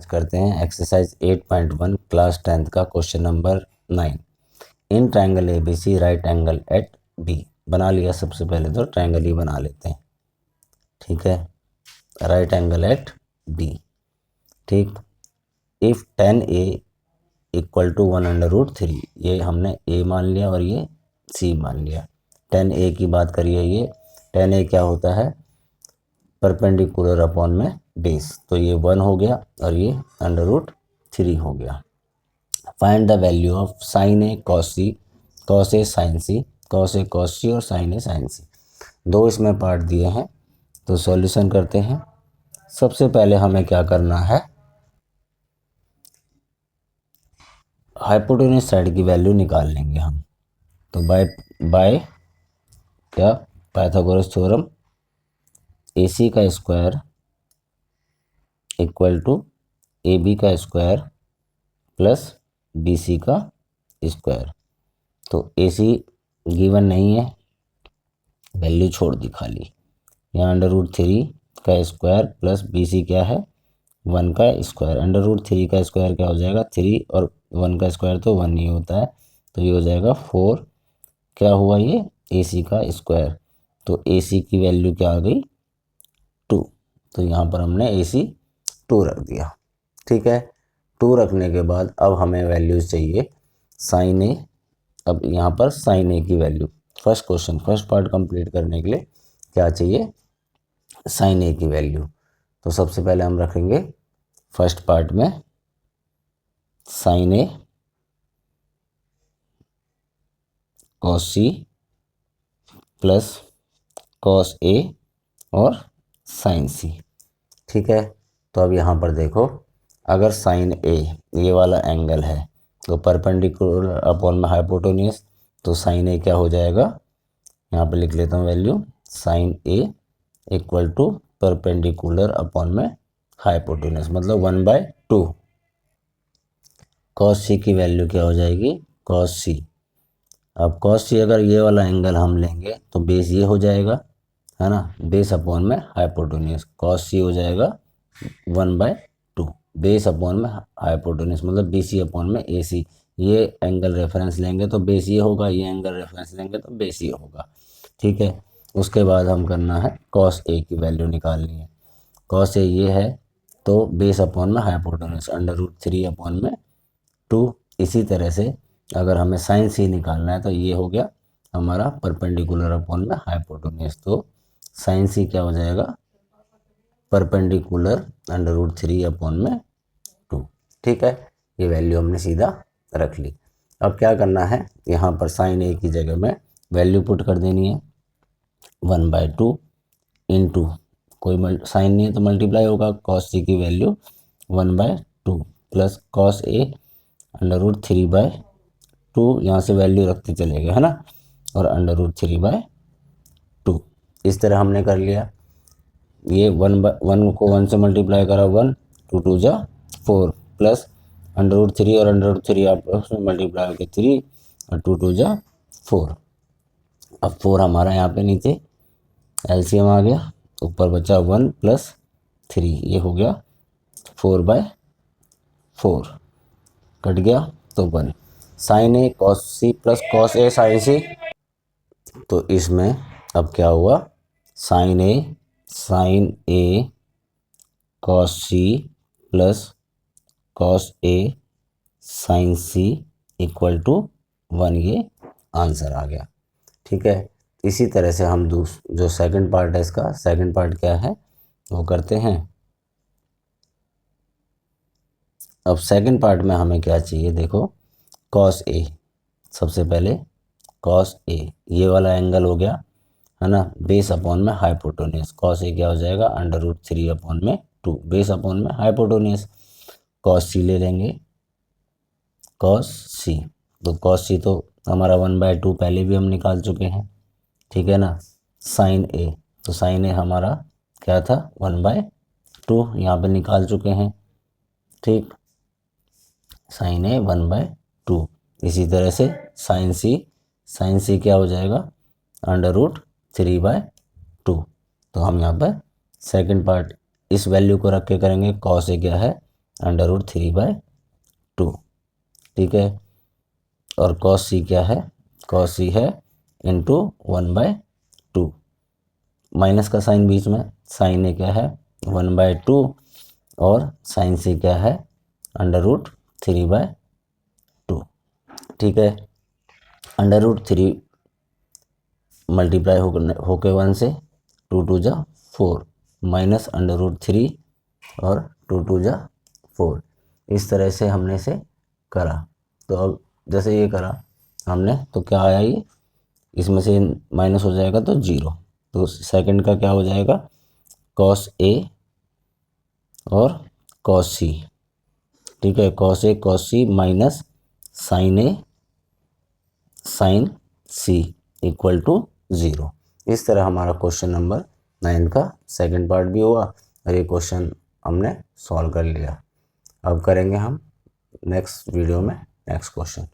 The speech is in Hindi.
आज करते हैं एक्सरसाइज 8.1 क्लास 10th का question number 9। In triangle A B C right angle at B. बना लिया, सबसे पहले तो ट्रायंगल ही बना लेते हैं। ठीक है, राइट एंगल एट बी। ठीक, इफ 10a इक्वल टू 1/√3, ये हमने a मान लिया और ये c मान लिया। 10a की बात करिए, ये 10a क्या होता है, परपेंडिकुलर अपॉन में बेस, तो ये 1 हो गया और ये √3 हो गया। Find the value of sine A cos c, cos A sine c, cos A cos c और साइन ए साइन सी। दो इसमें पार्ट दिए हैं, तो सॉल्यूशन करते हैं। सबसे पहले हमें क्या करना है, हाइपोटेन्यूज साइड की वैल्यू निकाल लेंगे हम। तो बाय क्या, पाइथागोरस थ्योरम, AC का स्क्वायर इक्वल टू AB का स्क्वायर प्लस BC का स्क्वायर। तो AC गिवन नहीं है, वैल्यू छोड़ दी खाली। यहाँ √3 का स्क्वायर प्लस BC क्या है, 1 का स्क्वायर। √3 का स्क्वायर क्या हो जाएगा, 3, और 1 का स्क्वायर तो 1 ही होता है, तो ये हो जाएगा 4। क्या हुआ ये, AC का स्क्वायर, तो AC की वैल्यू क्या आ गई, 2। तो यहाँ पर हमने AC 2 रख दिया। ठीक है, 2 रखने के बाद अब हमें वैल्यूज चाहिए साइन ए। अब यहाँ पर साइन ए की value, first question, first part complete करने के लिए क्या चाहिए, साइन ए की वैल्यू। तो सबसे पहले हम रखेंगे फर्स्ट पार्ट में साइन ए कॉस सी प्लस कॉस ए और साइन सी। ठीक है, तो अब यहाँ पर देखो, अगर साइन ए ये वाला एंगल है तो परपेंडिकुलर अपॉन में हाइपोटेन्यूज, तो साइन ए क्या हो जाएगा, यहाँ पर लिख लेता हूँ value, sine A equal to perpendicular upon में हाइपोटेन्यूज, मतलब 1/2। कॉस सी की वैल्यू क्या हो जाएगी, कॉस सी। अब कॉस सी अगर ये वाला एंगल हम लेंगे तो बेस ये हो जाएगा, है ना, बेस अपॉन में हाइपोटेन्यूज, कॉस सी हो जाएगा 1/2। बेस अपॉन में हाइपोटेन्यूज मतलब BC अपॉन में AC। ये एंगल रेफरेंस लेंगे तो बेस ये होगा, ये एंगल रेफरेंस लेंगे तो बेस ये होगा। ठीक है, उसके बाद हम करना है कॉस ए की वैल्यू निकालनी है। कॉस ए ये है, तो बेस अपॉन में हाइपोटेन्यूज √3 अपॉन में 2। इसी तरह से अगर हमें साइन सी निकालना है तो ये हो गया हमारा परपेंडिकुलर अपॉन में हाइपोटेन्यूज, तो साइन सी क्या हो जाएगा, परपेंडिकुलर √3 अपॉन में 2। ठीक है, ये वैल्यू हमने सीधा रख ली। अब क्या करना है, यहाँ पर साइन ए की जगह में वैल्यू पुट कर देनी है, 1/2 इंटू, कोई साइन नहीं है तो मल्टीप्लाई होगा, कॉस सी की वैल्यू 1/2 प्लस कॉस ए √3/2, यहाँ से वैल्यू रखते चले गए, है ना, और √3/2। इस तरह हमने कर लिया। ये 1 को 1 से मल्टीप्लाई करा, 1, 2 2 जा 4, प्लस √3 और √3 आपस में मल्टीप्लाई होकर 3 और 2 2 जा 4। अब 4 हमारा यहाँ पे नीचे LCM आ गया, ऊपर बचा 1 + 3, ये हो गया 4/4, कट गया तो 1। साइन ए कॉस सी प्लस कॉस ए साइन सी, तो इसमें अब क्या हुआ, sine A cos C plus cos A sine C equal to 1, ये आंसर आ गया। ठीक है, इसी तरह से हम जो सेकंड पार्ट है इसका, सेकंड पार्ट क्या है वो करते हैं। अब सेकंड पार्ट में हमें क्या चाहिए, देखो, कॉस ए। सबसे पहले कॉस ए ये वाला एंगल हो गया, है ना, बेस अपॉन में हाइपोटेन्यूज, कॉस ए क्या हो जाएगा, √3 अपॉन में 2, बेस अपॉन में हाइपोटेन्यूज। कॉस सी ले लेंगे, कॉस सी, तो कॉस सी तो हमारा 1/2 पहले भी हम निकाल चुके हैं। ठीक है ना, साइन ए, तो साइन ए हमारा क्या था, 1/2, यहाँ पे निकाल चुके हैं। ठीक, साइन ए 1/2। इसी तरह से साइन सी क्या हो जाएगा, √3/2। तो हम यहाँ पर सेकंड पार्ट इस वैल्यू को रख के करेंगे, कॉस ए क्या है √3/2, ठीक है। और कॉस सी क्या है, कॉस सी है इंटू 1/2, माइनस का साइन बीच में, साइन ए क्या है 1/2 और साइन सी क्या है √3/2, ठीक है। √3 मल्टीप्लाई होके 1 से, 2 2 जा 4 माइनस √3 और 2 2 जा 4, इस तरह से हमने इसे करा। तो अब जैसे ये करा हमने तो क्या आया, ये इसमें से माइनस हो जाएगा तो 0, तो सेकंड का क्या हो जाएगा कॉस ए और कॉस सी, ठीक है। Cos A cos C minus sine A sine C equal to 0। इस तरह हमारा क्वेश्चन नंबर 9 का सेकंड पार्ट भी हुआ और ये क्वेश्चन हमने सॉल्व कर लिया। अब करेंगे हम नेक्स्ट वीडियो में नेक्स्ट क्वेश्चन।